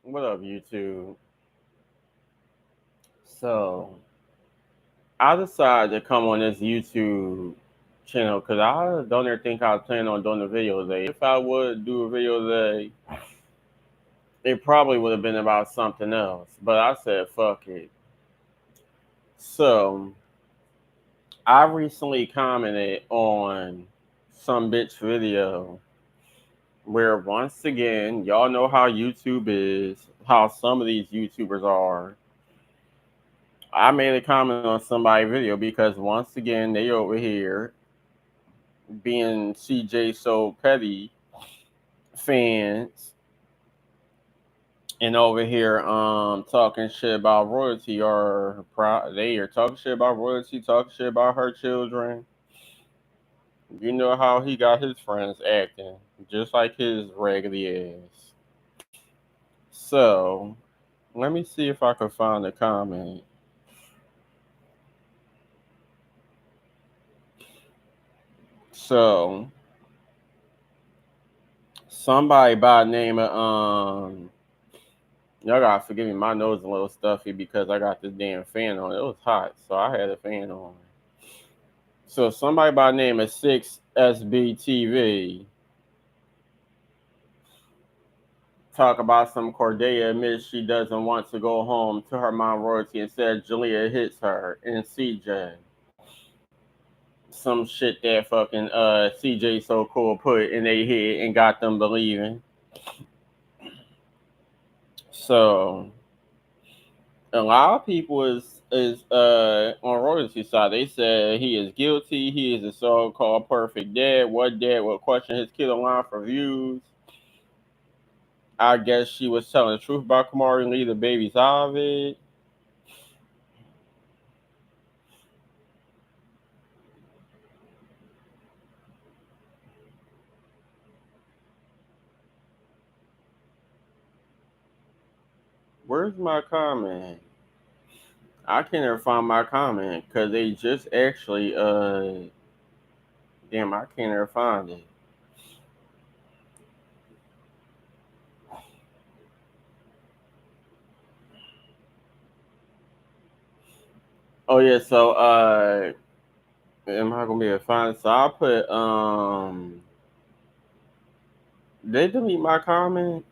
What up, YouTube? So, I decided to come on this YouTube channel because I don't ever think I was planning on doing a video today. If I would do a video today, it probably would have been about something else. But I said, fuck it. So, I recently commented on some bitch video where once again, y'all know how YouTube is, how some of these YouTubers are. I made a comment on somebody's video because once again they over here being CJ so petty fans and over here talking shit about royalty or they are talking shit about royalty, talking shit about her children. You know how he got his friends acting, just like his raggedy ass. So let me see if I can find a comment. So somebody by the name of y'all gotta forgive me, my nose is a little stuffy because I got this damn fan on. It was hot, so I had a fan on. So somebody by the name of 6SBTV talk about some Cordelia admits she doesn't want to go home to her mom royalty and said Julia hits her and CJ. Some shit that fucking CJ so cool put in their head and got them believing. So a lot of people is on royalty side. They said he is guilty. He is a so-called perfect dad will question his kid online for views. I guess she was telling the truth about Kamari and leave the babies out of it. Where's my comment? I can't ever find my comment because they just actually damn, I can't ever find it. Oh yeah, so am I gonna be able to find it? So I put they delete my comment?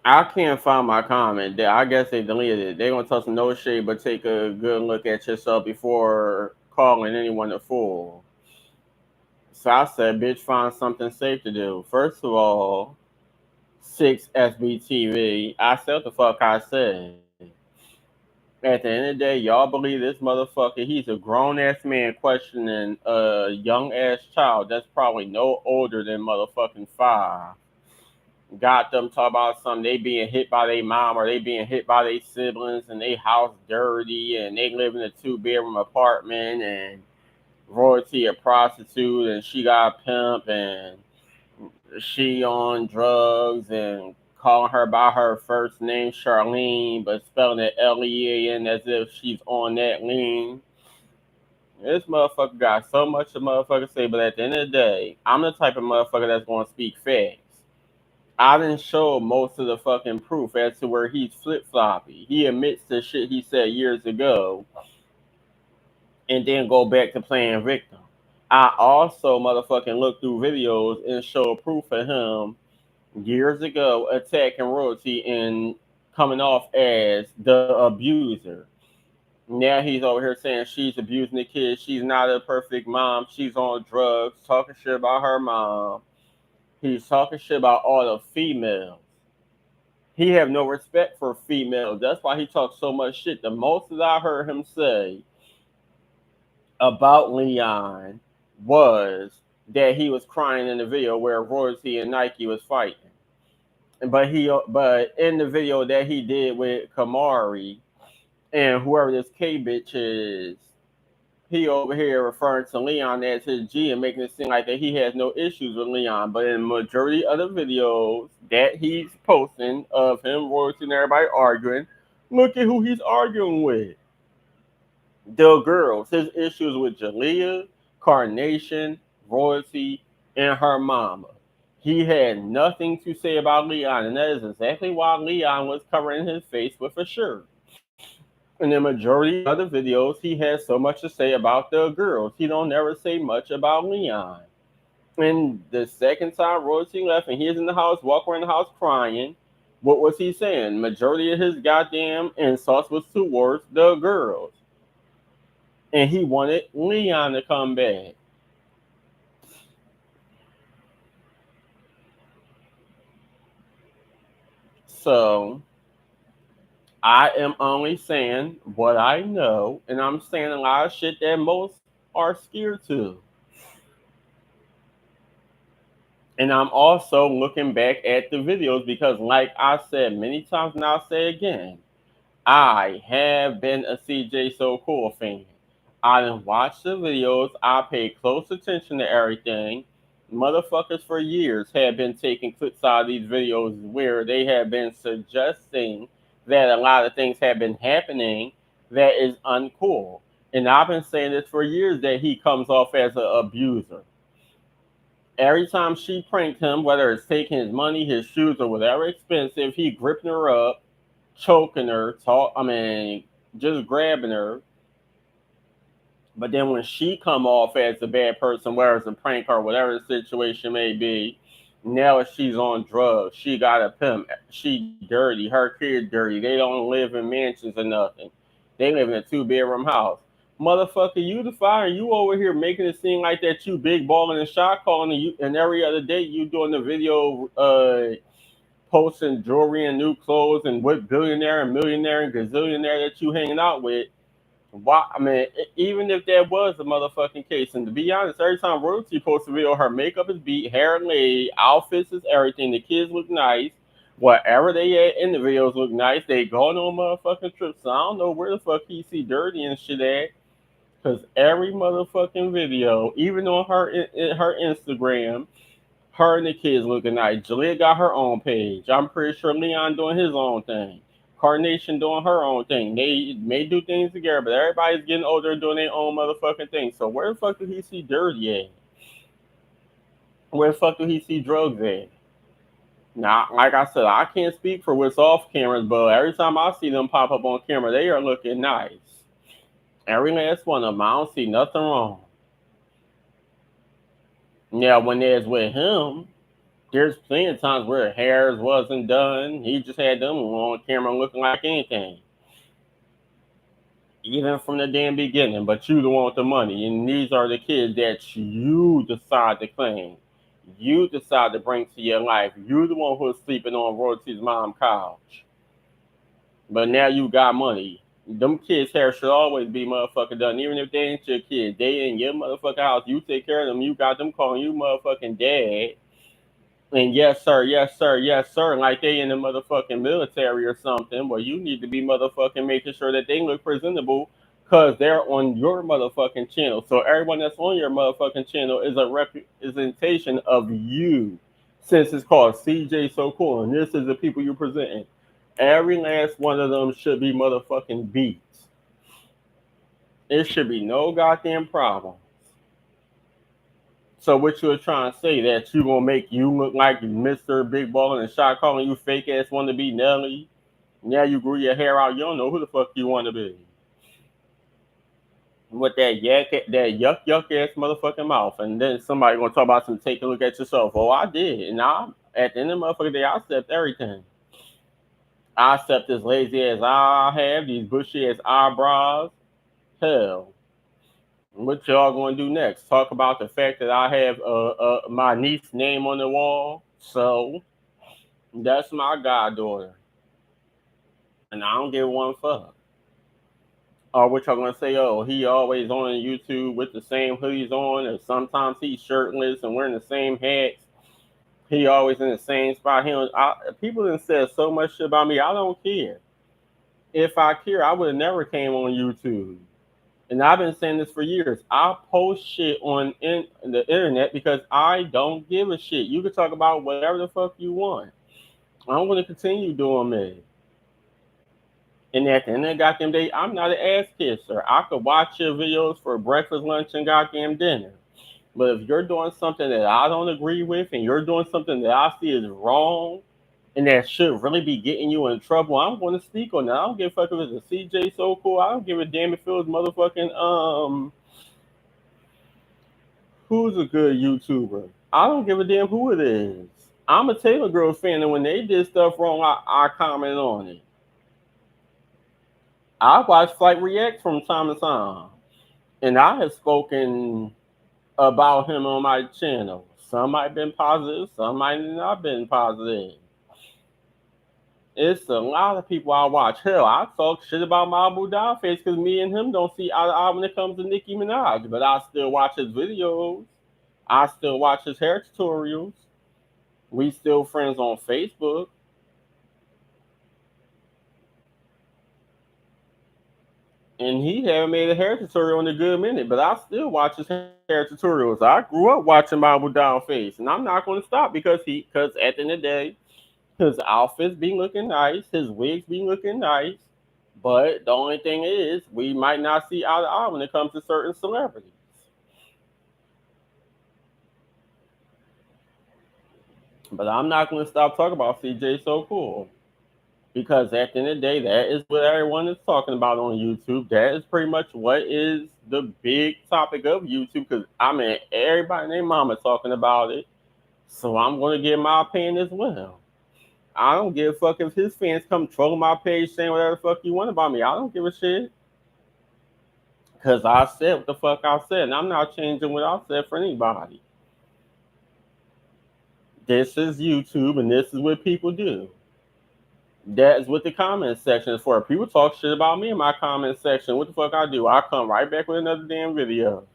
I can't find my comment. I guess they deleted it. They gonna tell some no shade, but take a good look at yourself before calling anyone a fool. So I said, bitch, find something safe to do. First of all, 6SBTV. I said what the fuck I said. At the end of the day, y'all believe this motherfucker. He's a grown ass man questioning a young ass child that's probably no older than motherfucking 5. Got them talk about something they being hit by their mom or they being hit by their siblings and they house dirty and they live in a 2 bedroom apartment and royalty a prostitute and she got a pimp and she on drugs and calling her by her first name Charlene but spelling it Lean as if she's on that lean. This motherfucker got so much to motherfucker say, but at the end of the day, I'm the type of motherfucker that's gonna speak facts. I didn't show most of the fucking proof as to where he's flip floppy. He admits to shit he said years ago and then go back to playing victim. I also motherfucking looked through videos and showed proof of him years ago attacking royalty and coming off as the abuser. Now he's over here saying she's abusing the kid. She's not a perfect mom. She's on drugs, talking shit about her mom. He's talking shit about all the females. He have no respect for females. That's why he talks so much shit. The most that I heard him say about Leon was that he was crying in the video where Royalty and Nike was fighting. But in the video that he did with Kamari and whoever this K bitch is, he over here referring to Leon as his G and making it seem like that he has no issues with Leon. But in the majority of the videos that he's posting of him, Royalty, and everybody arguing, look at who he's arguing with. The girls. His issues with Jalea, Carnation, Royalty, and her mama. He had nothing to say about Leon, and that is exactly why Leon was covering his face with a shirt. In the majority of the videos, he has so much to say about the girls. He don't never say much about Leon. And the second time Royalty left and he's in the house, walking around the house crying, what was he saying? Majority of his goddamn insults was towards the girls. And he wanted Leon to come back. So I am only saying what I know, and I'm saying a lot of shit that most are scared to. And I'm also looking back at the videos because, like I said many times, and I'll say again, I have been a CJ So Cool fan. I done watched the videos. I paid close attention to everything. Motherfuckers for years have been taking clips out of these videos where they have been suggesting that a lot of things have been happening that is uncool. And I've been saying this for years that he comes off as an abuser. Every time she pranked him, whether it's taking his money, his shoes, or whatever expensive, he gripping her up, choking her, just grabbing her. But then when she come off as a bad person, whether it's a prank or whatever the situation may be, now she's on drugs. She got a pimp. She dirty. Her kid dirty. They don't live in mansions or nothing. They live in a 2-bedroom house. Motherfucker, you the fire. You over here making it seem like that you big balling and shot calling, and every other day you doing the video posting jewelry and new clothes and what billionaire and millionaire and gazillionaire that you hanging out with. Why? I mean, even if that was the motherfucking case, and to be honest, every time Royalty posts a video, her makeup is beat, hair laid, outfits is everything. The kids look nice. Whatever they at in the videos look nice. They going on motherfucking trips. So I don't know where the fuck he see dirty and shit at. Cause every motherfucking video, even on her Instagram, her and the kids looking nice. Jalea got her own page. I'm pretty sure Leon doing his own thing. Carnation doing her own thing. They may do things together, but everybody's getting older and doing their own motherfucking thing. So where the fuck do he see dirty at? Where the fuck do he see drugs at? Now, like I said, I can't speak for what's off cameras, but every time I see them pop up on camera, they are looking nice. Every last one of them, I don't see nothing wrong. Now, when there's with him, there's plenty of times where hairs wasn't done. He just had them on camera looking like anything. Even from the damn beginning, but you the one with the money. And these are the kids that you decide to claim. You decide to bring to your life. You the one who's sleeping on Royalty's mom's couch. But now you got money. Them kids' hair should always be motherfucking done. Even if they ain't your kids. They in your motherfucking house. You take care of them. You got them calling you motherfucking dad. And yes, sir, yes, sir, yes, sir, like they in the motherfucking military or something. Well, you need to be motherfucking making sure that they look presentable because they're on your motherfucking channel. So everyone that's on your motherfucking channel is a representation of you. Since it's called CJ So Cool, and this is the people you're presenting. Every last one of them should be motherfucking beats. It should be no goddamn problem. So what you were trying to say that you gonna make you look like Mr. Big Ball and shot calling you fake ass want to be Nelly? Now you grew your hair out, you don't know who the fuck you want to be. With that yuck ass motherfucking mouth, and then somebody gonna talk about some take a look at yourself. Oh, I did, and I at the end of the motherfucking day, I accept everything. I accept this lazy ass I have, these bushy ass eyebrows. Hell, what y'all gonna do next? Talk about the fact that I have my niece's name on the wall? So that's my goddaughter, and I don't give one fuck. Or what y'all gonna say? Oh, he always on YouTube with the same hoodies on, or sometimes he's shirtless and wearing the same hats. He always in the same spot. People done said so much shit about me. I don't care. If I care, I would have never came on YouTube. And I've been saying this for years. I post shit on the internet because I don't give a shit. You can talk about whatever the fuck you want. I'm going to continue doing me. And at the end of the goddamn day, I'm not an ass kisser. I could watch your videos for breakfast, lunch, and goddamn dinner. But if you're doing something that I don't agree with and you're doing something that I see is wrong and that should really be getting you in trouble, I'm going to speak on that. I don't give a fuck if it's a CJ So Cool. I don't give a damn if it was motherfucking who's a good YouTuber. I don't give a damn who it is. I'm a Taylor Girl fan, and when they did stuff wrong, I comment on it. I watch Flight React from time to time, and I have spoken about him on my channel. Some might have been positive, some might not have been positive. It's a lot of people I watch. Hell, I talk shit about Mabu Dollface because me and him don't see eye to eye when it comes to Nicki Minaj, but I still watch his videos. I still watch his hair tutorials. We still friends on Facebook. And he haven't made a hair tutorial in a good minute, but I still watch his hair tutorials. I grew up watching Bible Dollface, and I'm not going to stop because at the end of the day, his outfits be looking nice, his wigs be looking nice, but the only thing is, we might not see eye to eye when it comes to certain celebrities. But I'm not going to stop talking about CJ So Cool. Because at the end of the day, that is what everyone is talking about on YouTube. That is pretty much what is the big topic of YouTube. Because I mean, everybody and their mama talking about it, so I'm going to give my opinion as well. I don't give a fuck if his fans come trolling my page saying whatever the fuck you want about me. I don't give a shit. Because I said what the fuck I said, and I'm not changing what I said for anybody. This is YouTube, and this is what people do. That is what the comment section is for. People talk shit about me in my comment section. What the fuck I do? I come right back with another damn video.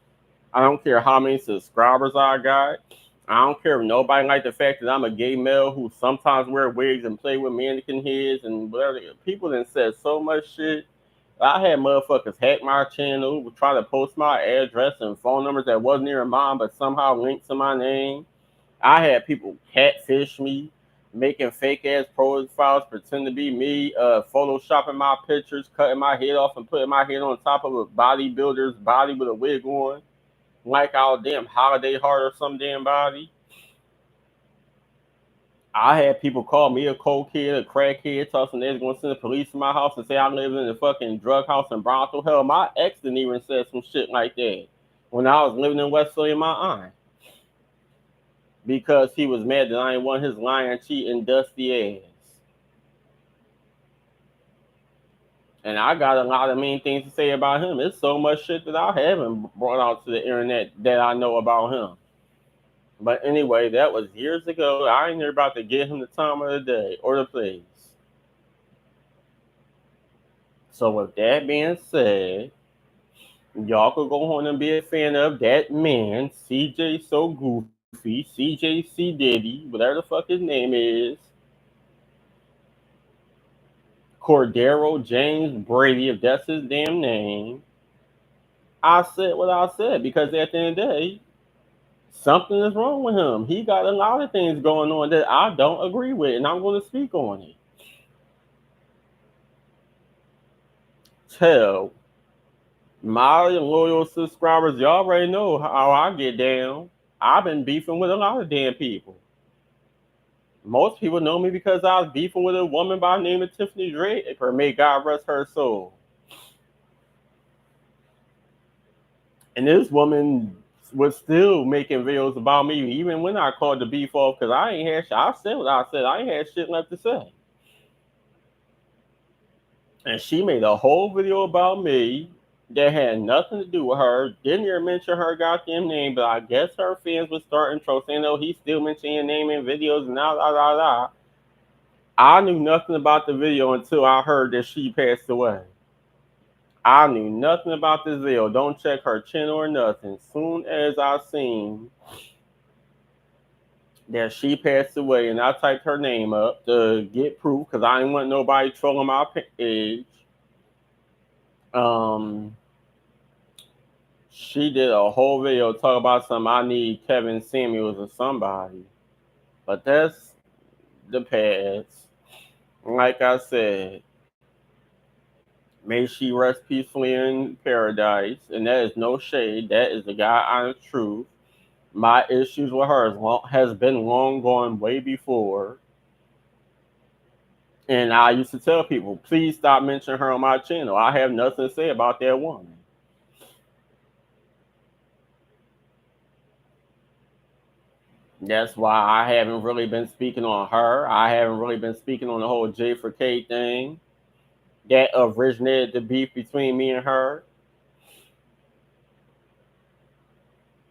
I don't care how many subscribers I got. I don't care if nobody like the fact that I'm a gay male who sometimes wear wigs and play with mannequin heads and whatever. People then said so much shit. I had motherfuckers hack my channel, try to post my address and phone numbers that wasn't even mine, but somehow linked to my name. I had people catfish me, making fake ass profiles, pretend to be me, photoshopping my pictures, cutting my head off and putting my head on top of a bodybuilder's body with a wig on, like our damn holiday heart or some damn body. I had people call me a coke kid, a crack kid, talking they're going to send the police to my house and say I live in a fucking drug house in Bronx. Hell, my ex didn't even say some shit like that when I was living in West Philly, my aunt, because he was mad that I ain't want his lying, cheating, dusty ass. And I got a lot of mean things to say about him. It's so much shit that I haven't brought out to the internet that I know about him. But anyway, that was years ago. I ain't here about to give him the time of the day or the place. So with that being said, y'all could go on and be a fan of that man, CJ So Goofy, CJC Diddy, whatever the fuck his name is. Cordero James Brady, if that's his damn name. I said what I said because at the end of the day, something is wrong with him. He got a lot of things going on that I don't agree with, and I'm going to speak on it. Tell my loyal subscribers, y'all already know how I get down. I've been beefing with a lot of damn people. Most people know me because I was beefing with a woman by the name of Tiffany Draper. May God rest her soul. And this woman was still making videos about me even when I called the beef off because I ain't had shit. I said what I said. I ain't had shit left to say. And she made a whole video about me that had nothing to do with her. Didn't even mention her goddamn name, but I guess her fans was starting to saying, "Oh, he's still mentioning your name in videos and da da da da." I knew nothing about the video until I heard that she passed away. I knew nothing about this video. Don't check her chin or nothing. Soon as I seen that she passed away, and I typed her name up to get proof because I didn't want nobody trolling my page. Um, she did a whole video talk about some I need Kevin Samuels or somebody, but that's the past. Like I said, may she rest peacefully in paradise, and that is no shade. That is the God honest truth. My issues with her has been long gone way before. And I used to tell people, please stop mentioning her on my channel. I have nothing to say about that woman. That's why I haven't really been speaking on her. I haven't really been speaking on the whole J for K thing that originated the beef between me and her.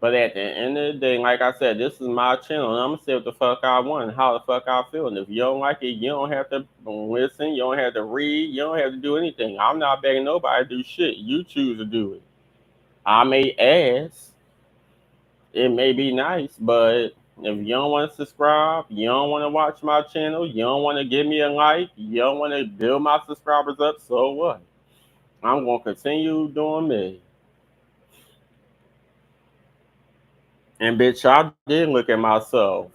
But at the end of the day, like I said, this is my channel, and I'm gonna say what the fuck I want and how the fuck I feel. And if you don't like it, you don't have to listen. You don't have to read. You don't have to do anything. I'm not begging nobody to do shit. You choose to do it. I may ask. It may be nice, but if you don't want to subscribe, you don't want to watch my channel, you don't want to give me a like, you don't want to build my subscribers up, so what? I'm gonna continue doing me. And bitch, I did look at myself.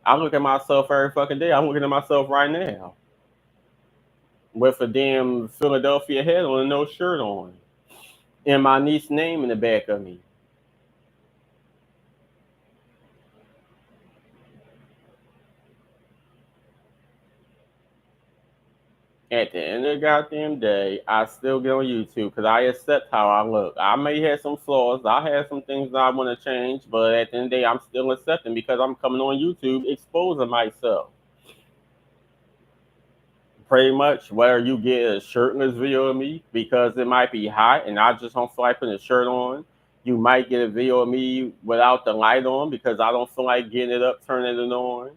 I look at myself every fucking day. I'm looking at myself right now with a damn Philadelphia hat on and no shirt on, and my niece's name in the back of me. At the end of the goddamn day, I still get on YouTube because I accept how I look. I may have some flaws. I have some things that I want to change, but at the end of the day, I'm still accepting because I'm coming on YouTube exposing myself. Pretty much, whether you get a shirtless video of me because it might be hot and I just don't feel like putting a shirt on. You might get a video of me without the light on because I don't feel like getting it up, turning it on.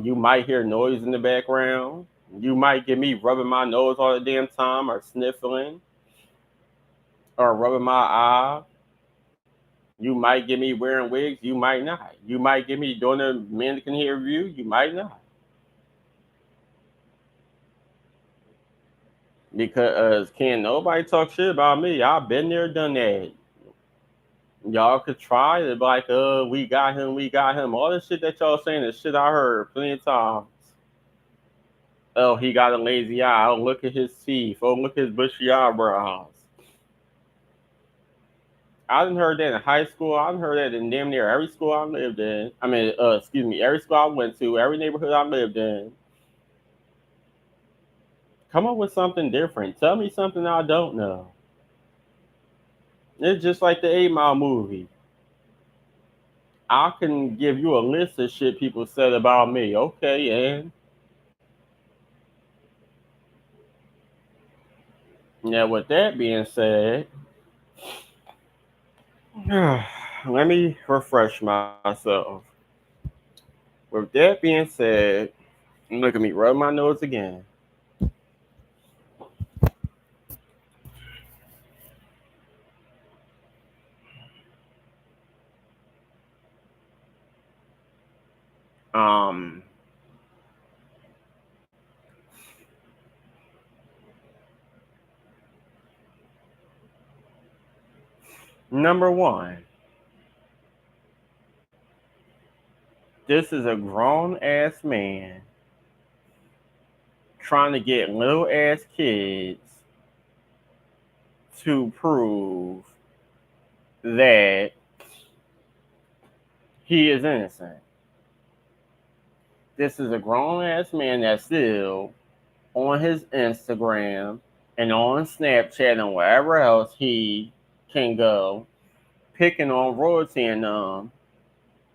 You might hear noise in the background. You might get me rubbing my nose all the damn time or sniffling or rubbing my eye. You might get me wearing wigs. You might not. You might get me doing a mannequin hair review. You might not. Because can't nobody talk shit about me. I've been there, done that. Y'all could try to be like, we got him, we got him. All this shit that y'all saying is shit I heard plenty of times. Oh, he got a lazy eye. Oh, look at his teeth. Oh, look at his bushy eyebrows. I didn't heard that in high school. I didn't heard that in damn near every school I lived in. I mean, excuse me, every school I went to, every neighborhood I lived in. Come up with something different. Tell me something I don't know. It's just like the 8 Mile movie. I can give you a list of shit people said about me. Okay, and now with that being said, let me refresh myself. With that being said, look at me, rub my nose again. Um, Number one, this is a grown ass man trying to get little ass kids to prove that he is innocent. This is a grown ass man that's still on his Instagram and on Snapchat and wherever else he can go, picking on royalty and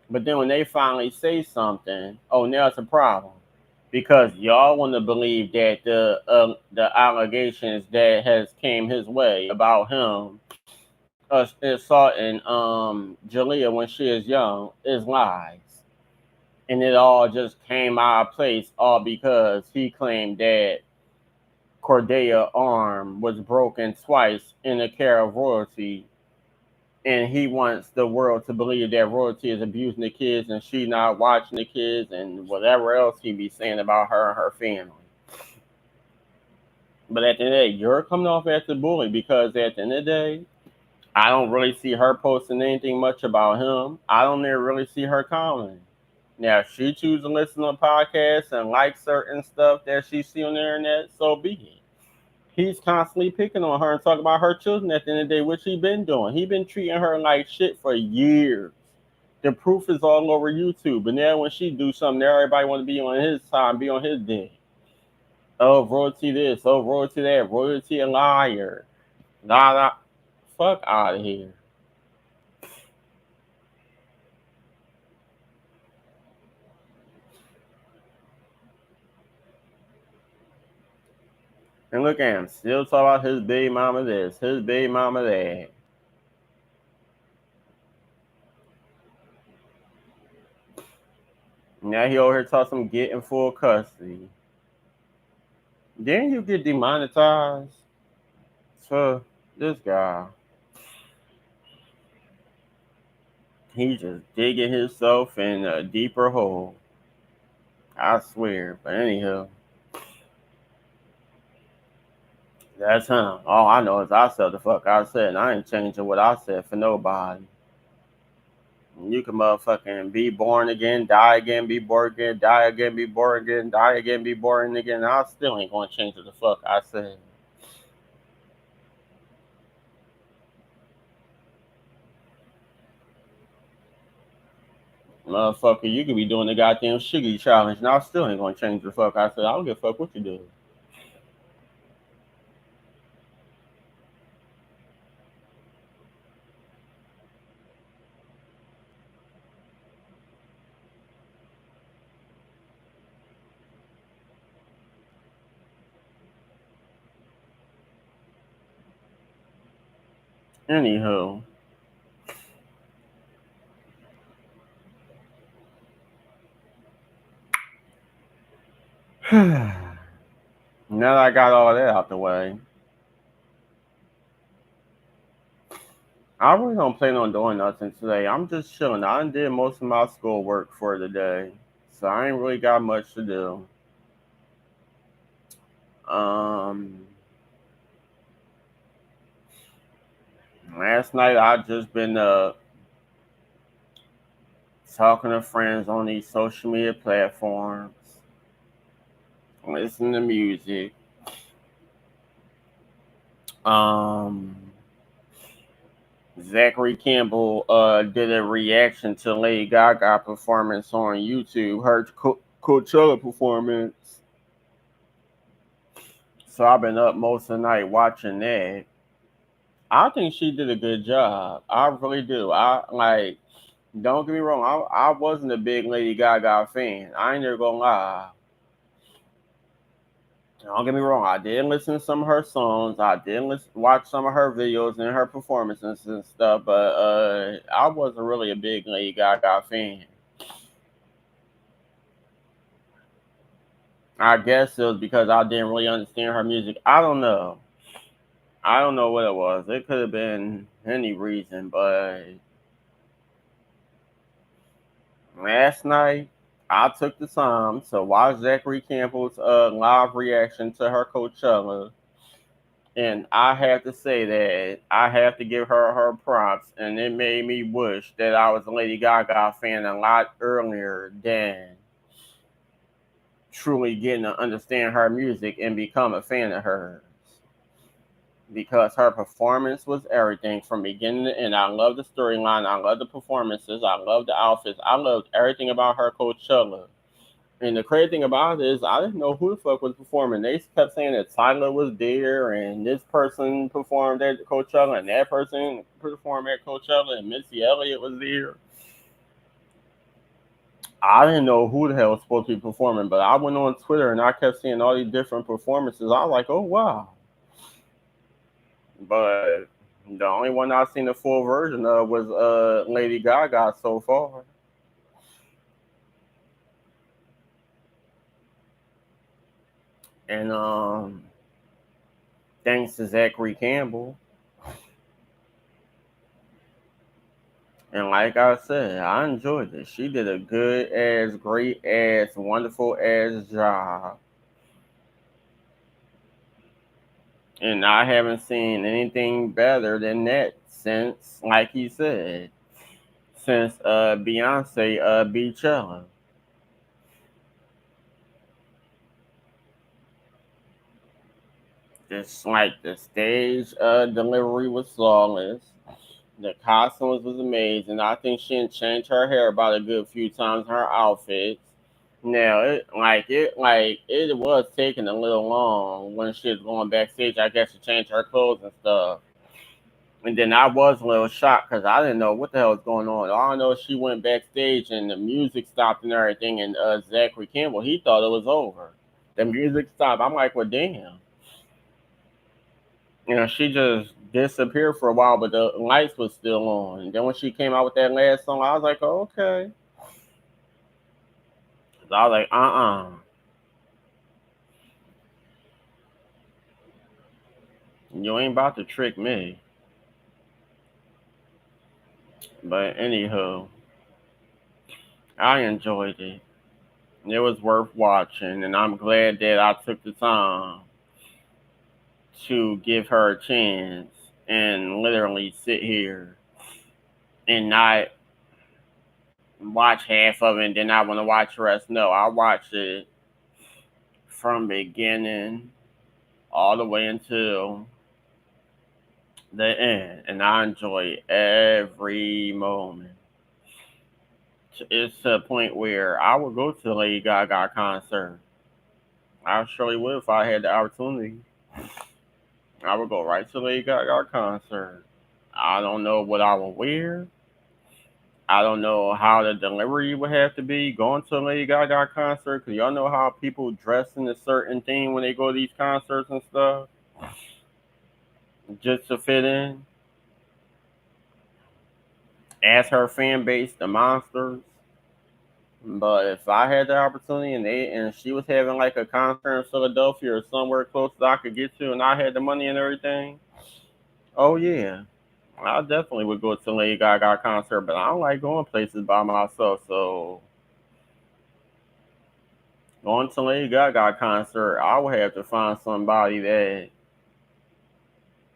but then when they finally say something, oh, now it's a problem because y'all want to believe that the allegations that has came his way about him assaulting Jalea when she is young is lies, and it all just came out of place all because he claimed that Cordea's arm was broken twice in the care of royalty, and he wants the world to believe that royalty is abusing the kids and she not watching the kids and whatever else he be saying about her and her family. But at the end of the day, you're coming off as a bully because at the end of the day, I don't really see her posting anything much about him. I don't ever really see her commenting. Now, if she chooses to listen to podcasts and like certain stuff that she see on the internet, so be it. He's constantly picking on her and talking about her children at the end of the day, which he been doing. He been treating her like shit for years. The proof is all over YouTube. But now when she do something, everybody want to be on his time, be on his dick. Oh, royalty this. Oh, royalty that. Royalty a liar. Nah, nah. Fuck out of here. And look at him, still talking about his baby mama this, his baby mama that. Now he over here talking some getting full custody. Then you get demonetized. So this guy, he just digging himself in a deeper hole. I swear. But anyhow, that's him. All I know is I said the fuck I said, and I ain't changing what I said for nobody. You can motherfucking be born again, die again, be born again, die again, be born again, die again, be born again. I still ain't gonna change what the fuck I said. Motherfucker, you could be doing the goddamn Shiggy challenge, and I still ain't gonna change the fuck I said. I don't give a fuck what you do. Anywho. Now that I got all that out the way, I really don't plan on doing nothing today. I'm just chilling. I done did most of my schoolwork for the day, so I ain't really got much to do. Um, Last night I just been talking to friends on these social media platforms, listening to music. Um, Zachary Campbell did a reaction to Lady Gaga performance on YouTube, her Coachella performance. So I've been up most of the night watching that. I think she did a good job. I really do. I like. Don't get me wrong. I wasn't a big Lady Gaga fan. I ain't never gonna lie. Don't get me wrong. I did listen to some of her songs. I did watch some of her videos and her performances and stuff. But I wasn't really a big Lady Gaga fan. I guess it was because I didn't really understand her music. I don't know. I don't know what it was. It could have been any reason, but last night I took the time to watch Zachary Campbell's live reaction to her Coachella, and I have to say that I have to give her her props, and it made me wish that I was a Lady Gaga fan a lot earlier than truly getting to understand her music and become a fan of hers. Because her performance was everything from beginning to end. I love the storyline. I love the performances. I love the outfits. I loved everything about her Coachella. And the crazy thing about it is, I didn't know who the fuck was performing. They kept saying that Tyler was there, and this person performed at Coachella, and that person performed at Coachella, and Missy Elliott was there. I didn't know who the hell was supposed to be performing, but I went on Twitter and I kept seeing all these different performances. I was like, oh wow. But the only one I've seen the full version of was Lady Gaga so far. And thanks to Zachary Campbell. And like I said, I enjoyed it. She did a good ass, great ass, wonderful ass job. And I haven't seen anything better than that since, like he said, since Beyonce Beachella. This like the stage delivery was flawless. The costumes was amazing. I think she didn't change her hair about a good few times in her outfits. Now it was taking a little long when she was going backstage. I guess to change her clothes and stuff. And then I was a little shocked because I didn't know what the hell was going on. All I know is she went backstage and the music stopped and everything. And Zachary Campbell, he thought it was over. The music stopped. I'm like, well, damn. She just disappeared for a while, but the lights was still on. And then when she came out with that last song, I was like, oh, okay. So I was like, you ain't about to trick me. But anywho, I enjoyed it. It was worth watching, and I'm glad that I took the time to give her a chance and literally sit here and not watch half of it and then I want to watch the rest. No, I watched it from beginning all the way until the end, and I enjoy every moment. It's to a point where I would go to the Lady Gaga concert. I surely would if I had the opportunity. I would go right to the Lady Gaga concert. I don't know what I would wear. I don't know how the delivery would have to be going to a Lady Gaga concert because y'all know how people dress in a certain thing when they go to these concerts and stuff just to fit in. As her fan base, the monsters. But if I had the opportunity and she was having like a concert in Philadelphia or somewhere close that I could get to, and I had the money and everything, oh yeah, I definitely would go to a Lady Gaga concert. But I don't like going places by myself, so going to a Lady Gaga concert, I would have to find somebody that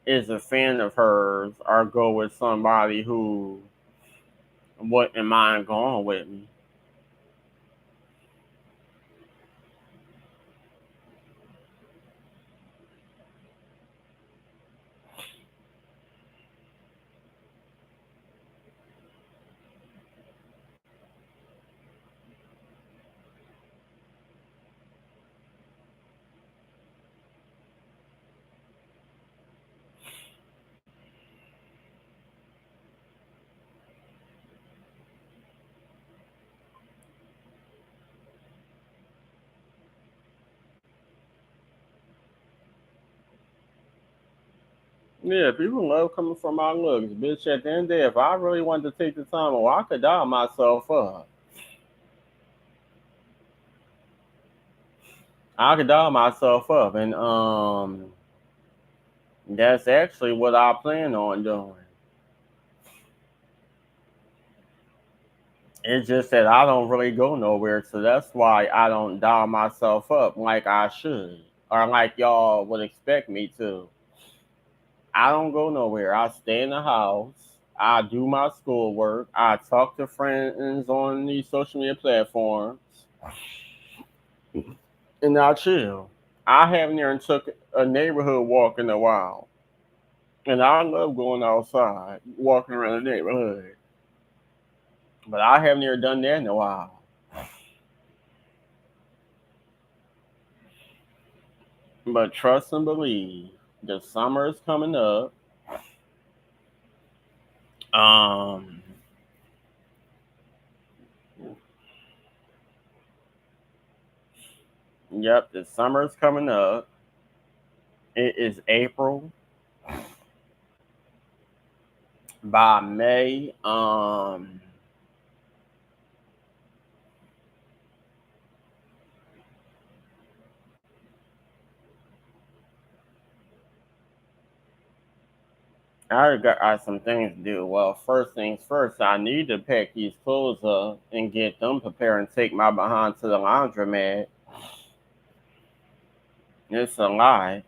is a fan of hers, or go with somebody who wouldn't mind going with me. Yeah, people love coming for my looks, bitch. At the end of the day, if I really wanted to take the time, well, I could dial myself up. I could dial myself up, and that's actually what I plan on doing. It's just that I don't really go nowhere, so that's why I don't dial myself up like I should, or like y'all would expect me to. I don't go nowhere. I stay in the house. I do my schoolwork. I talk to friends on these social media platforms, and I chill. I haven't even took a neighborhood walk in a while, and I love going outside, walking around the neighborhood. But I haven't even done that in a while. But trust and believe, the summer is coming up. Um, yep, the summer is coming up. It is April. By May, I got some things to do. Well, first things first, I need to pack these clothes up and get them prepared and take my behind to the laundromat. It's a lie,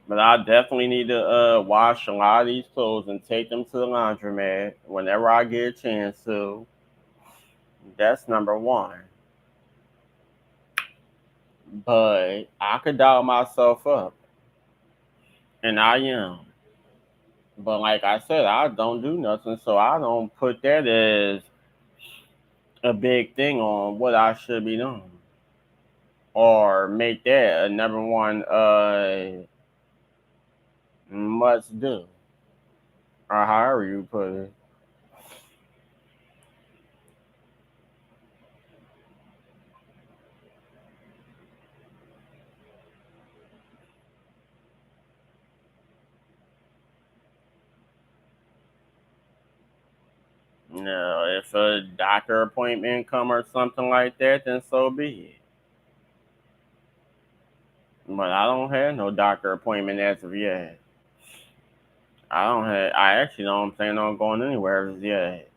but I definitely need to wash a lot of these clothes and take them to the laundromat whenever I get a chance to. That's number one. but I could dial myself up, and I am. But like I said, I don't do nothing, so I don't put that as a big thing on what I should be doing, or make that a number one must do, or however you put it. No, if a doctor appointment come or something like that, then so be it. But I don't have no doctor appointment as of yet. I don't have. I actually don't plan on going anywhere as yet.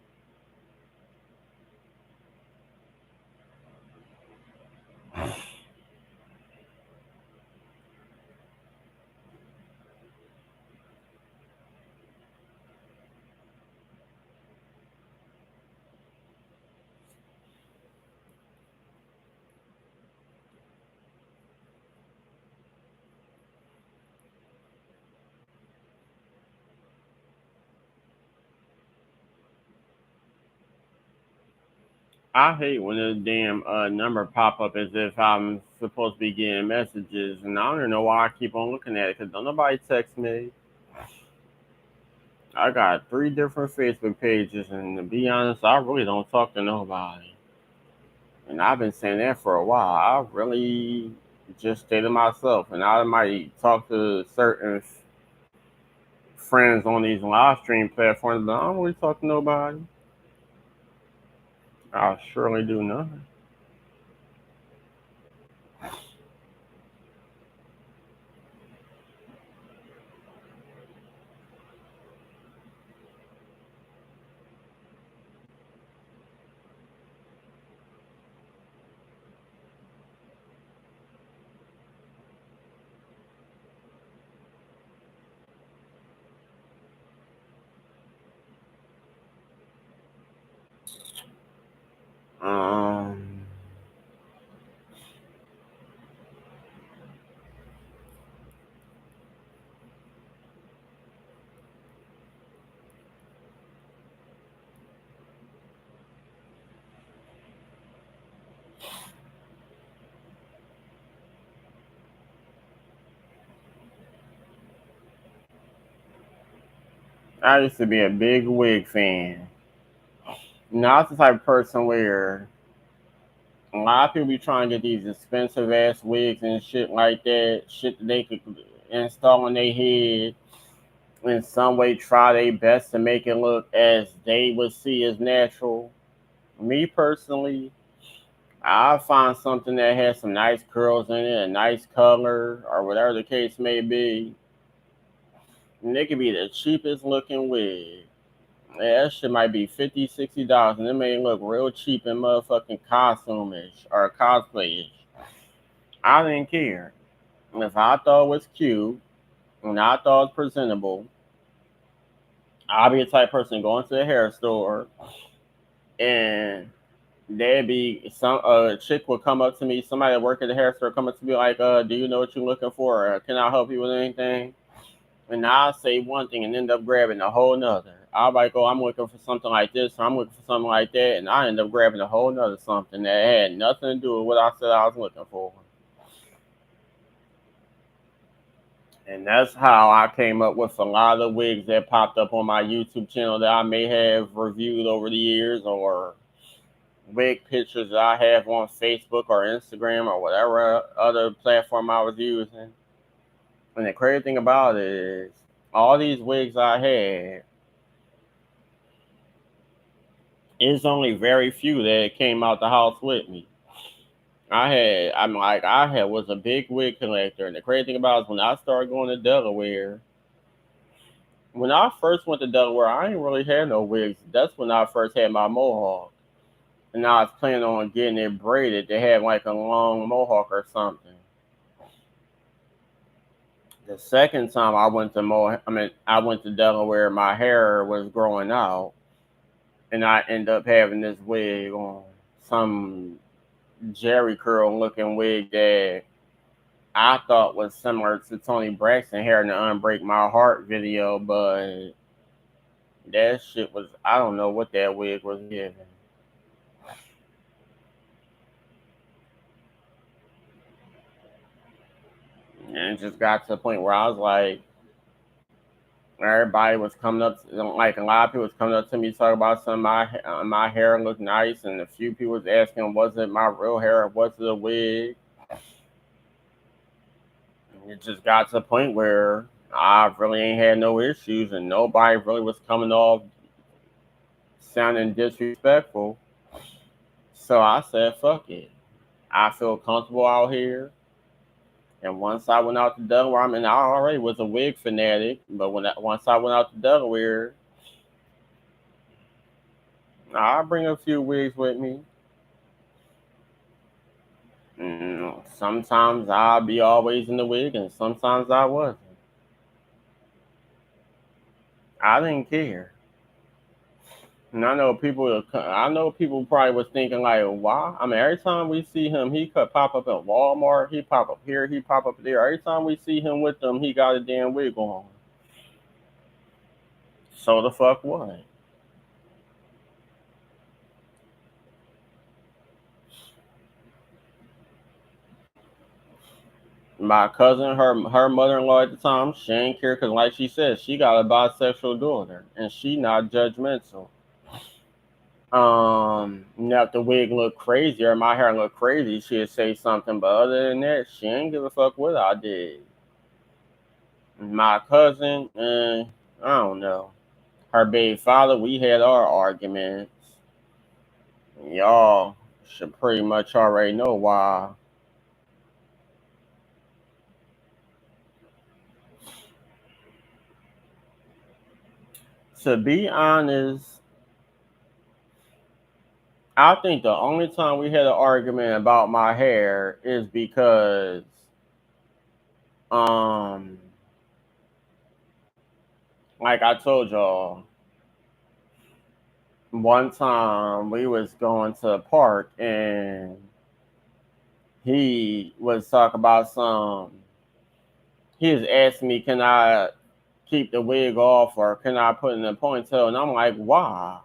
I hate when the damn number pop up as if I'm supposed to be getting messages, and I don't even know why I keep on looking at it because don't nobody text me. I got three different Facebook pages, and to be honest, I really don't talk to nobody. And I've been saying that for a while. I really just stay to myself, and I might talk to certain friends on these live stream platforms, but I don't really talk to nobody. I surely do not. Um, I used to be a big wig fan. Now, I was the type of person where a lot of people be trying to get these expensive ass wigs and shit like that, shit that they could install on their head in some way, try their best to make it look as they would see as natural. Me personally, I find something that has some nice curls in it, a nice color, or whatever the case may be. And it could be the cheapest looking wig. Yeah, that shit might be 50, $60, and it may look real cheap and motherfucking costume-ish or cosplay-ish. I didn't care. If I thought it was cute and I thought it was presentable, I'll be the type of person going to the hair store and there'd be some chick would come up to me, somebody that work at the hair store come up to me like, do you know what you're looking for? Or, can I help you with anything? And I'll say one thing and end up grabbing a whole nother. I'll like, oh, I'm looking for something like this, or I'm looking for something like that, and I end up grabbing a whole nother something that had nothing to do with what I said I was looking for. And that's how I came up with a lot of wigs that popped up on my YouTube channel that I may have reviewed over the years, or wig pictures that I have on Facebook or Instagram or whatever other platform I was using. And the crazy thing about it is, all these wigs I had, it's only very few that came out the house with me. I had was a big wig collector, and the crazy thing about it is when I started going to Delaware, when I first went to Delaware, I didn't really have no wigs. That's when I first had my mohawk, and I was planning on getting it braided to have like a long mohawk or something. The second time I went to Delaware, my hair was growing out, and I ended up having this wig on some Jerry curl looking wig that I thought was similar to Tony Braxton hair in the Unbreak My Heart video, but that shit was, I don't know what that wig was giving. And it just got to the point where I was like, everybody was coming up, like a lot of people was coming up to me talking about some of my hair looked nice, and a few people was asking, was it my real hair or was it a wig? And it just got to the point where I really ain't had no issues, and nobody really was coming off sounding disrespectful. So I said, fuck it. I feel comfortable out here. And once I went out to Delaware, I mean, I already was a wig fanatic, but once I went out to Delaware, I bring a few wigs with me. Sometimes I'll be always in the wig, and sometimes I wasn't. I didn't care. And I know people probably was thinking like, why? I mean, every time we see him, he could pop up at Walmart. He pop up here. He pop up there. Every time we see him with them, he got a damn wig on. So the fuck what? My cousin, her mother-in-law at the time, she ain't care because, like she said, she got a bisexual daughter, and she not judgmental. Now if the wig look crazy or my hair look crazy, she'd say something. But other than that, she ain't give a fuck what I did. My cousin, I don't know. Her baby father, we had our arguments. Y'all should pretty much already know why. To be honest, I think the only time we had an argument about my hair is because um like I told y'all, one time we was going to a park and he was talking about he was asking me, can I keep the wig off or can I put it in a ponytail? And I'm like, why?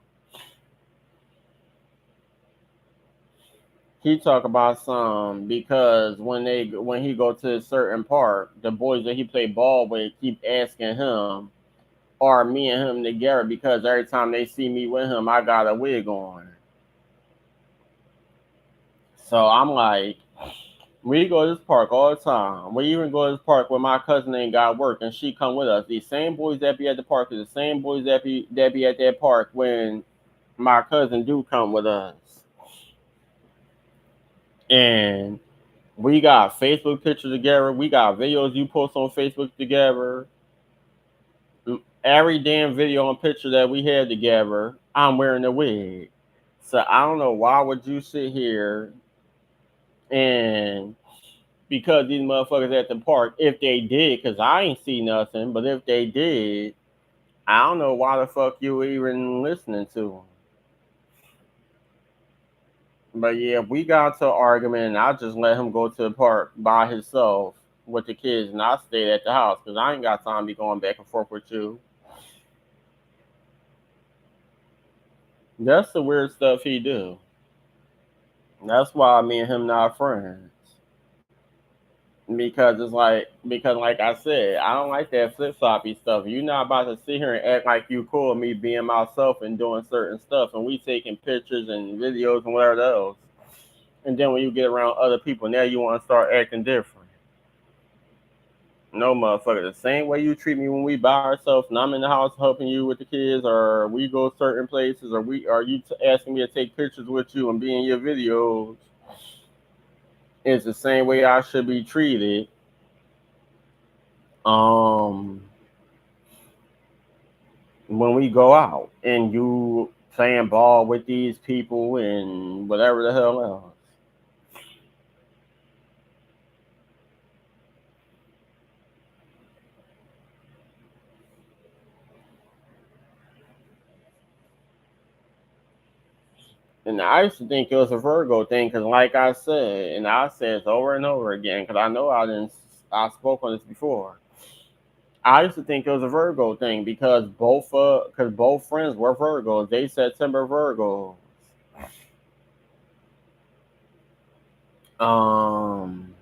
He talk about some because when he go to a certain park, the boys that he play ball with keep asking him, are me and him together, because every time they see me with him, I got a wig on. So I'm like, we go to this park all the time. We even go to this park when my cousin ain't got work and she come with us. These same boys that be at the park are the same boys that be at that park when my cousin do come with us. And we got Facebook pictures together. We got videos you post on Facebook together. Every damn video and picture that we had together, I'm wearing a wig. So I don't know why would you sit here and because these motherfuckers at the park, if they did, because I ain't see nothing, but if they did, I don't know why the fuck you even listening to them. But yeah, we got into an argument, and I just let him go to the park by himself with the kids, and I stayed at the house because I ain't got time to be going back and forth with you. That's the weird stuff he do. That's why me and him not friends. Because like I said, I don't like that flip floppy stuff. You're not about to sit here and act like you cool, me being myself and doing certain stuff, and we taking pictures and videos and whatever else. And then when you get around other people, now you want to start acting different. No, motherfucker. The same way you treat me when we by ourselves and I'm in the house helping you with the kids, or we go certain places, or asking me to take pictures with you and be in your videos, it's the same way I should be treated. Um, when we go out and you playing ball with these people and whatever the hell else. And I used to think it was a Virgo thing because, like I said, and I said it over and over again because I know I spoke on this before. I used to think it was a Virgo thing because both friends were Virgos. They September Virgos. Um,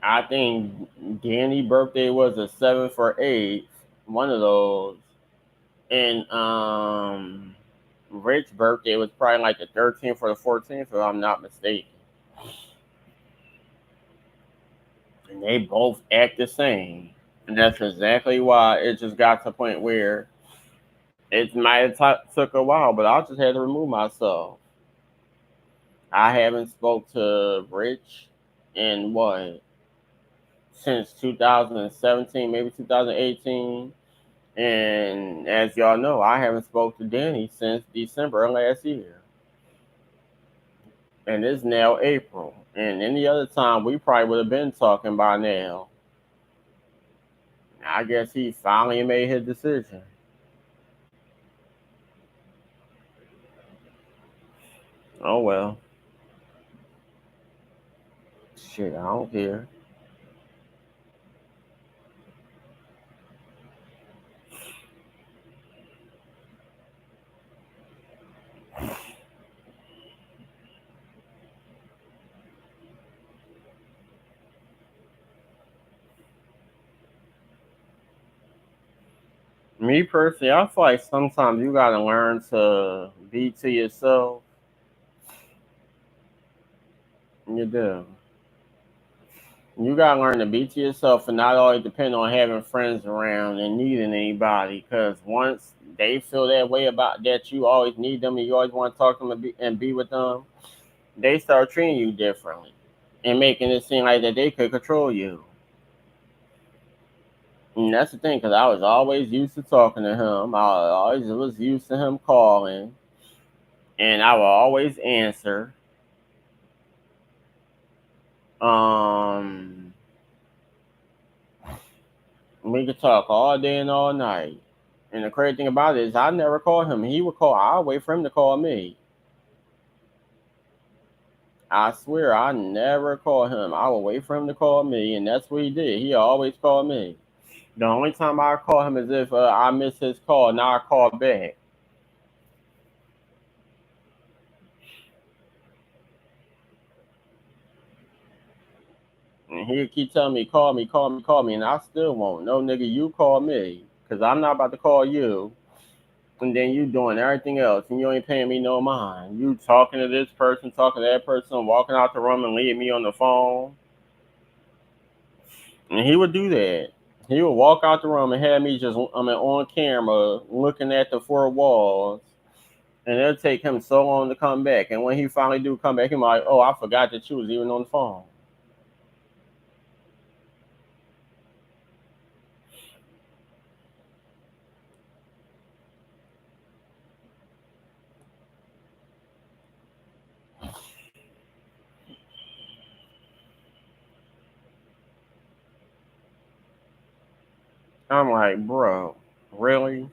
I think Danny's birthday was the 7th or 8th, one of those, and Rich's birthday was probably like the 13th or the 14th, if I'm not mistaken. And they both act the same. And that's exactly why it just got to the point where it might have took a while, but I just had to remove myself. I haven't spoke to Rich in what since 2017, maybe 2018. And as y'all know, I haven't spoke to Danny since December of last year. And it's now April. And any other time we probably would have been talking by now. I guess he finally made his decision. Oh well. Shit, I don't care. Me personally, I feel like sometimes you gotta learn to be to yourself. You do. You gotta learn to be to yourself and not always depend on having friends around and needing anybody. Because once they feel that way about that, you always need them and you always want to talk to them and be with them, they start treating you differently and making it seem like that they could control you. And that's the thing, because I was always used to talking to him. I always was used to him calling, and I would always answer. Um, we could talk all day and all night. And the crazy thing about it is, I never call him. He would call. I wait for him to call me. I swear, I never call him. I would wait for him to call me, and that's what he did. He always called me. The only time I call him is if I miss his call, now I call back. And he'll keep telling me, call me, call me, call me, and I still won't. No, nigga, you call me, because I'm not about to call you. And then you doing everything else, and you ain't paying me no mind. You talking to this person, talking to that person, walking out the room and leaving me on the phone. And he would do that. He would walk out the room and have me just, on camera looking at the four walls. And it'll take him so long to come back. And when he finally do come back, he's like, oh, I forgot that you was even on the phone. I'm like, bro, really?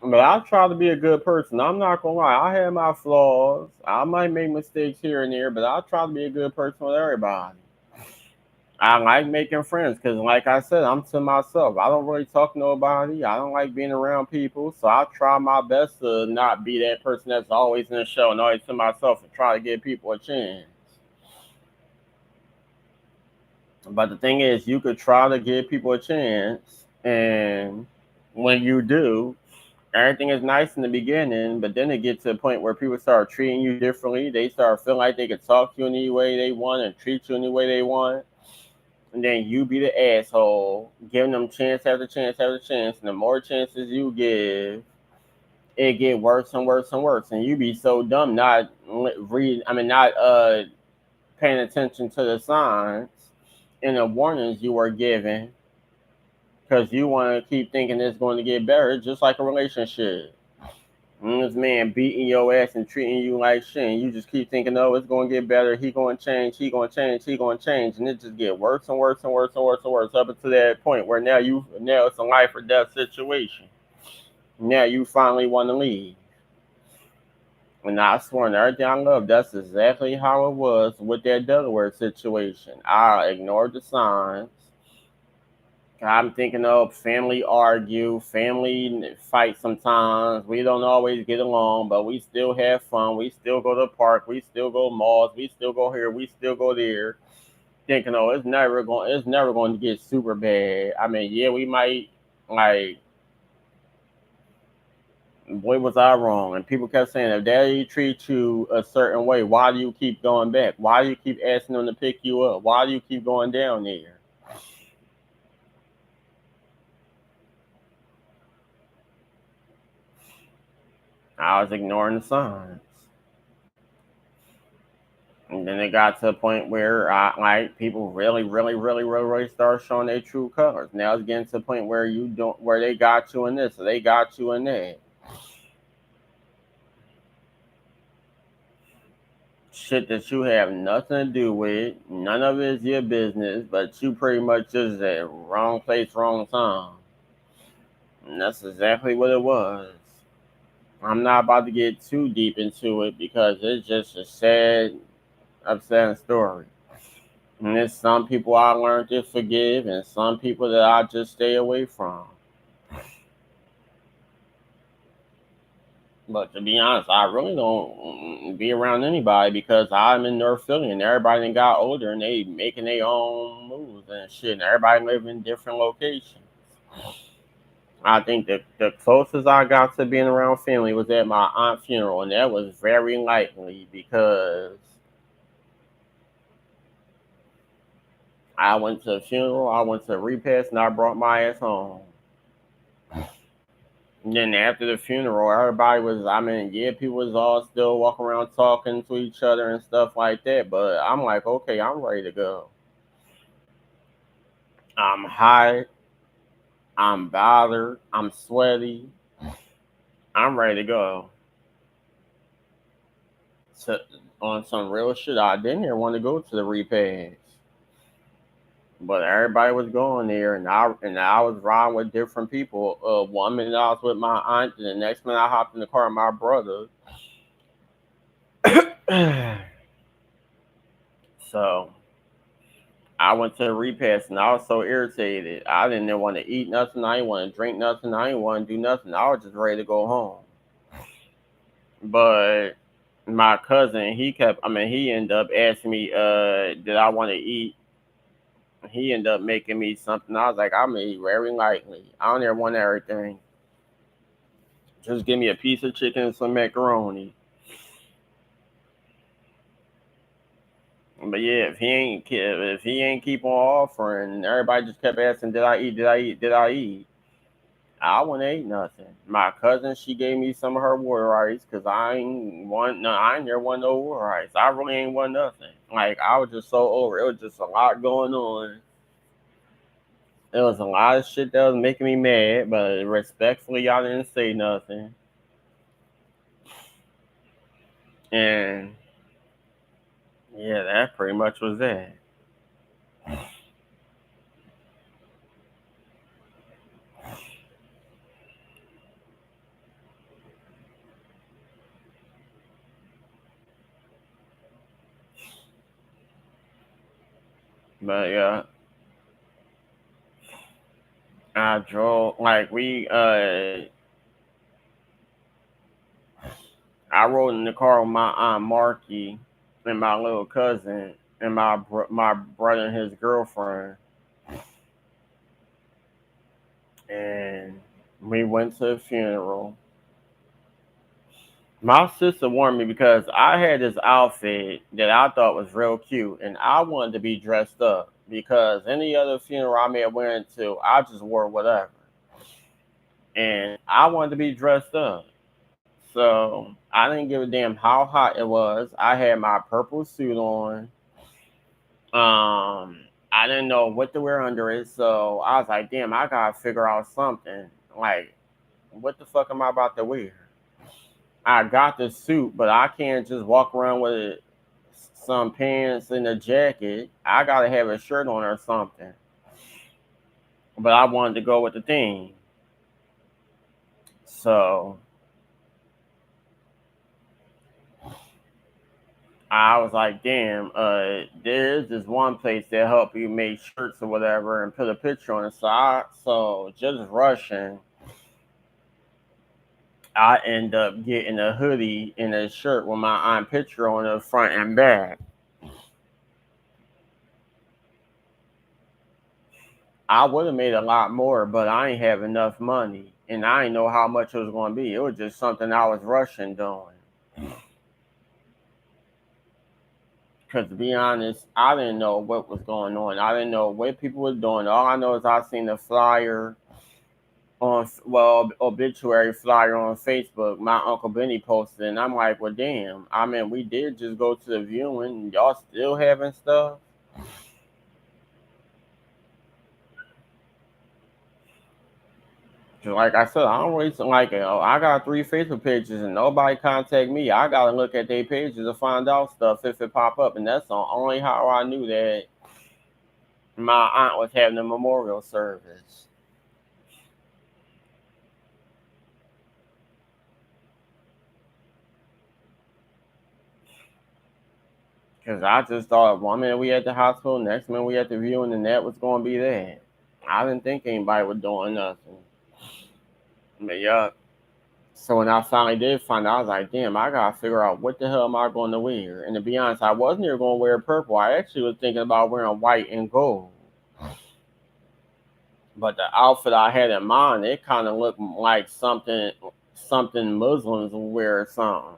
But I try to be a good person. I'm not gonna lie. I have my flaws. I might make mistakes here and there, but I try to be a good person with everybody. I like making friends because, like I said, I'm to myself. I don't really talk to nobody. I don't like being around people, so I try my best to not be that person that's always in the show and always to myself and try to give people a chance. But the thing is, you could try to give people a chance, and when you do, everything is nice in the beginning, but then it gets to a point where people start treating you differently. They start feeling like they can talk to you any way they want and treat you any way they want. And then you be the asshole, giving them chance after chance after chance. And the more chances you give, it get worse and worse and worse. And you be so dumb not not paying attention to the signs and the warnings you were given because you want to keep thinking it's going to get better, just like a relationship. And this man beating your ass and treating you like shit, and you just keep thinking, "Oh, it's gonna get better. He gonna change. He gonna change. He gonna change," and it just get worse and worse and worse and worse and worse up until that point where now it's a life or death situation. Now you finally want to leave. And I swear, and everything I love, that's exactly how it was with that Delaware situation. I ignored the signs. I'm thinking of family argue, family fight sometimes. We don't always get along, but we still have fun. We still go to the park. We still go malls. We still go here. We still go there. Thinking, oh, it's never going to get super bad. I mean, yeah, we might like. Boy, was I wrong? And people kept saying, if daddy treats you a certain way, why do you keep going back? Why do you keep asking them to pick you up? Why do you keep going down there? I was ignoring the signs. And then it got to a point where people really start showing their true colors. Now it's getting to the point where where they got you in this, or they got you in that. Shit that you have nothing to do with, none of it is your business, but you pretty much just at wrong place, wrong time. And that's exactly what it was. I'm not about to get too deep into it because it's just a sad, upsetting story. And there's some people I learned to forgive, and some people that I just stay away from. But to be honest, I really don't be around anybody because I'm in North Philly and everybody done got older and they making their own moves and shit. And everybody live in different locations. I think the closest I got to being around family was at my aunt's funeral, and that was very likely because I went to the funeral, I went to the repast, and I brought my ass home. And then after the funeral, everybody was, I mean, yeah, people was all still walking around talking to each other and stuff like that. But I'm like, okay, I'm ready to go. I'm hot. I'm bothered. I'm sweaty. I'm ready to go. So, on some real shit, I didn't even want to go to the repast. But everybody was going there, and I was riding with different people. 1 minute I was with my aunt, and the next minute I hopped in the car with my brother. So I went to the repast and I was so irritated. I didn't want to eat nothing. I didn't want to drink nothing. I didn't want to do nothing. I was just ready to go home. But my cousin, he ended up asking me, did I want to eat? He ended up making me something. I was like, I'm gonna eat very lightly. I don't ever want everything. Just give me a piece of chicken and some macaroni. But yeah, if he ain't keep on offering, everybody just kept asking, did I eat? Did I eat? Did I eat? I wouldn't eat nothing. My cousin, she gave me some of her water rice because I ain't never want no water rice. I really ain't want nothing. Like I was just so over. It was just a lot going on. There was a lot of shit that was making me mad, but respectfully, y'all didn't say nothing. And yeah, that pretty much was it. But yeah, I drove like I rode in the car with my aunt Marky and my little cousin and my brother and his girlfriend, and We went to the funeral. My sister warned me because I had this outfit that I thought was real cute, and I wanted to be dressed up because any other funeral I may have went to, I just wore whatever, and I wanted to be dressed up. So I didn't give a damn how hot it was. I had my purple suit on. I didn't know what to wear under it, so I was like, damn, I gotta figure out something. Like, what the fuck am I about to wear? I got the suit, but I can't just walk around with some pants and a jacket. I gotta have a shirt on or something. But I wanted to go with the theme. So I was like, damn, there's this one place that help you make shirts or whatever and put a picture on the side. So just rushing, I end up getting a hoodie and a shirt with my aunt picture on the front and back. I would have made a lot more, but I ain't have enough money, and I didn't know how much it was going to be. It was just something I was rushing doing. Because to be honest, I didn't know what was going on. I didn't know what people were doing. All I know is I seen the flyer on, well, obituary flyer on Facebook. My Uncle Benny posted, and I'm like, well, damn. I mean, we did just go to the viewing, and y'all still having stuff. Like I said, I don't really like it. I got 3 Facebook pages and nobody contact me. I gotta look at their pages to find out stuff if it pop up, and that's the only how I knew that my aunt was having a memorial service. Cause I just thought one minute we at the hospital, next minute we at the viewing, and that was gonna be that. I didn't think anybody was doing nothing. But yeah. So when I finally did find out, I was like, damn, I gotta figure out what the hell am I going to wear. And to be honest, I wasn't even going to wear purple. I actually was thinking about wearing white and gold. But the outfit I had in mind, it kind of looked like something Muslims wear or something.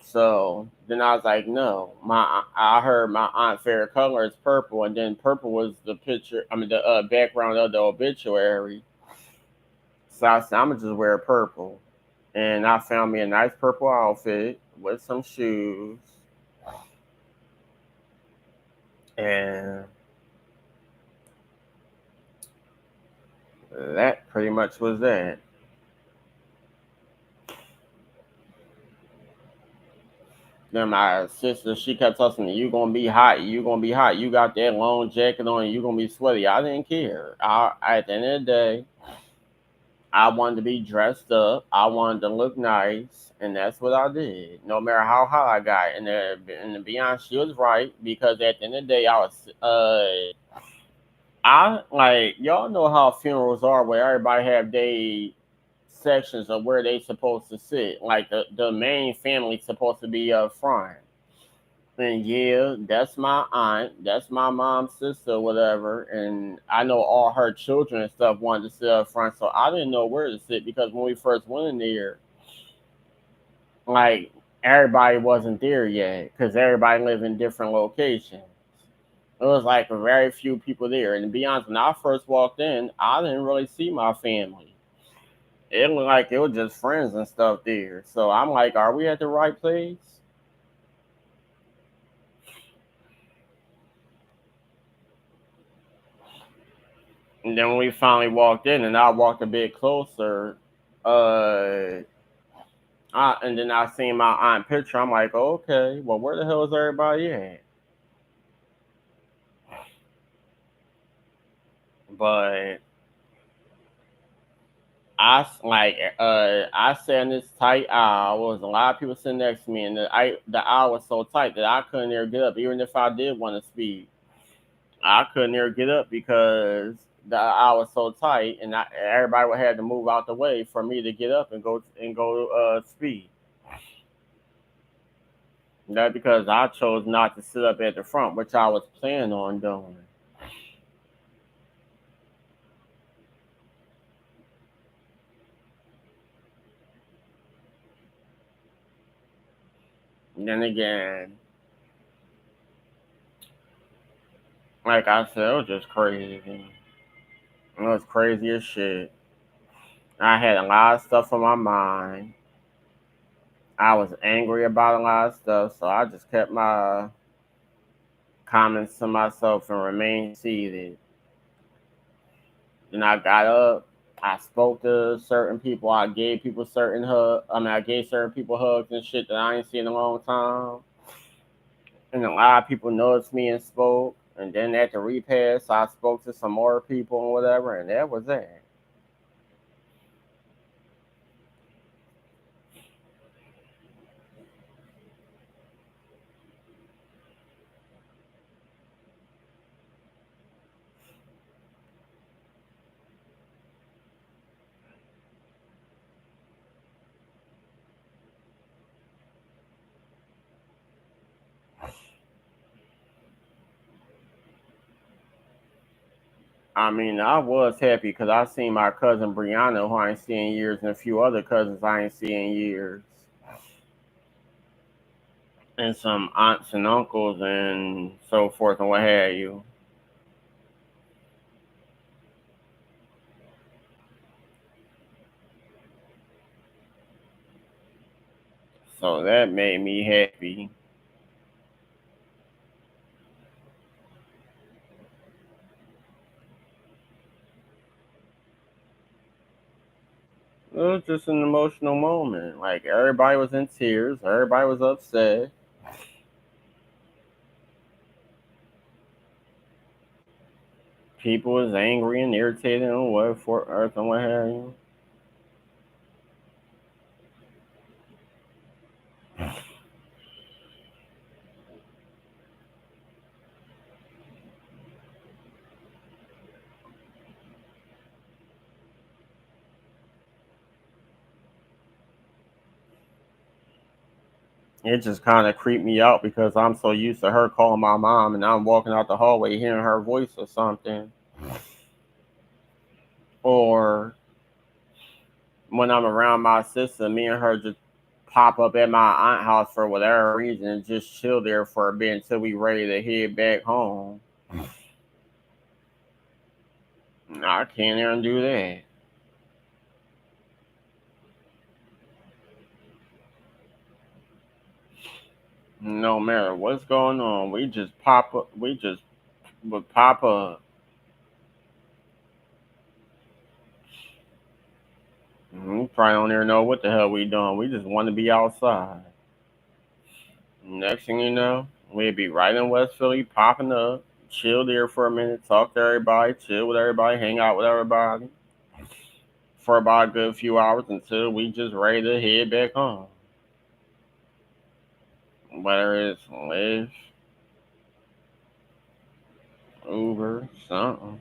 So then I was like, no. I heard my aunt's favorite color is purple, and then purple was the picture. I mean, the background of the obituary. So I said, I'm gonna just wear purple, and I found me a nice purple outfit with some shoes, and that pretty much was that. Then my sister, she kept telling me, "You gonna be hot. You gonna be hot. You got that long jacket on. You gonna be sweaty." I didn't care. At the end of the day, I wanted to be dressed up. I wanted to look nice, and that's what I did. No matter how hot I got, and to be honest, she was right because at the end of the day, I like y'all know how funerals are, where everybody have they sections of where they supposed to sit. Like the main family's supposed to be up front. And yeah, that's my aunt, that's my mom's sister, whatever. And I know all her children and stuff wanted to sit up front, so I didn't know where to sit because when we first went in there, like everybody wasn't there yet because everybody lived in different locations. It was like very few people there. And to be honest, when I first walked in, I didn't really see my family. It looked like it was just friends and stuff there. So I'm like, are we at the right place? And then when we finally walked in and I walked a bit closer, uh, and then I seen my aunt picture. I'm like, okay, well, where the hell is everybody at? But I sat in this tight aisle. There was a lot of people sitting next to me, and the aisle was so tight that I couldn't even get up, even if I did want to speak. I couldn't even get up because the aisle was so tight, and everybody would have to move out the way for me to get up and go speak. That because I chose not to sit up at the front, which I was planning on doing. Then again, like I said, it was just crazy. It was crazy as shit. I had a lot of stuff on my mind. I was angry about a lot of stuff, so I just kept my comments to myself and remained seated. Then I got up. I spoke to certain people. I gave people certain hugs. I gave certain people hugs and shit that I ain't seen in a long time. And a lot of people noticed me and spoke. And then at the repast, I spoke to some more people and whatever, and that was it. I mean, I was happy because I seen my cousin Brianna, who I ain't seen in years, and a few other cousins I ain't seen in years, and some aunts and uncles and so forth and what have you. So that made me happy. It was just an emotional moment. Like everybody was in tears, everybody was upset. People was angry and irritated and what for earth and what have you. It just kind of creeped me out because I'm so used to her calling my mom, and I'm walking out the hallway hearing her voice or something. Or when I'm around my sister, me and her just pop up at my aunt house for whatever reason and just chill there for a bit until we ready to head back home. I can't even do that. No matter what's going on, we just pop up. We just would pop up. We probably don't even know what the hell we doing. We just want to be outside. Next thing you know, we'd be right in West Philly, popping up, chill there for a minute, talk to everybody, chill with everybody, hang out with everybody for about a good few hours until we just ready to head back home. Whether it's Lyft, Uber, something.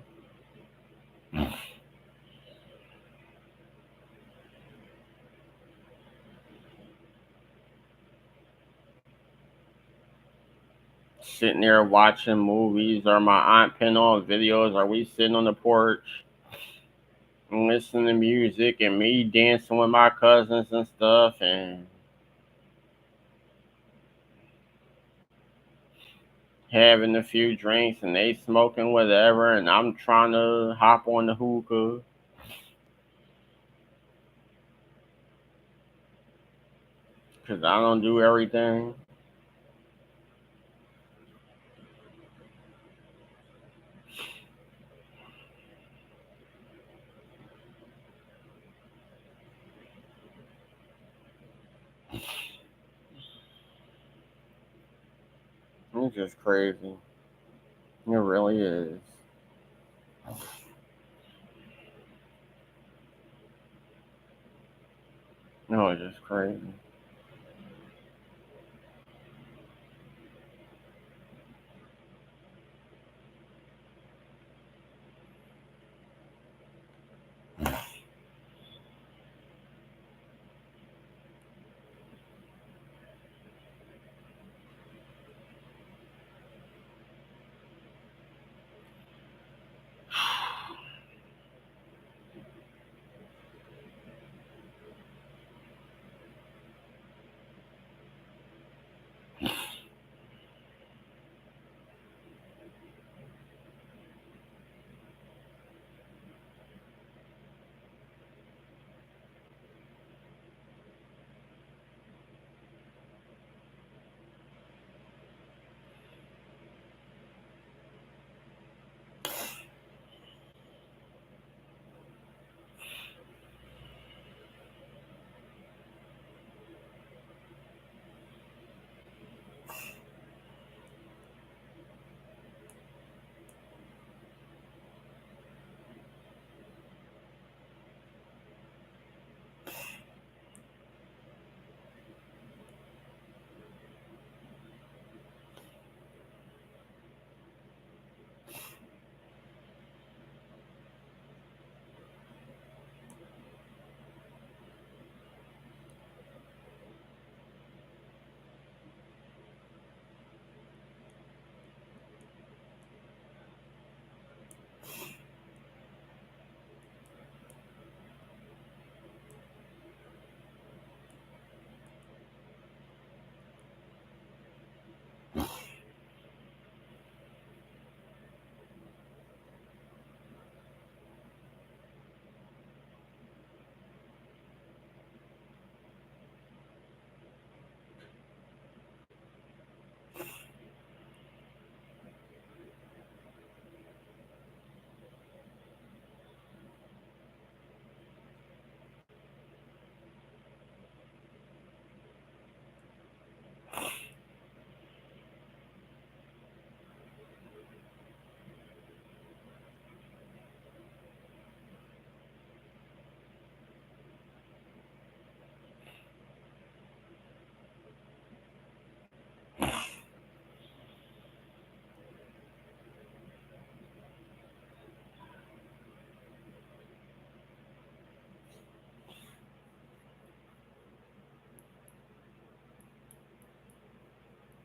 Sitting there watching movies or my aunt pin on videos, or we sitting on the porch and listening to music and me dancing with my cousins and stuff and having a few drinks and they smoking whatever and I'm trying to hop on the hookah because I don't do everything. It's just crazy. It really is. No, it's just crazy.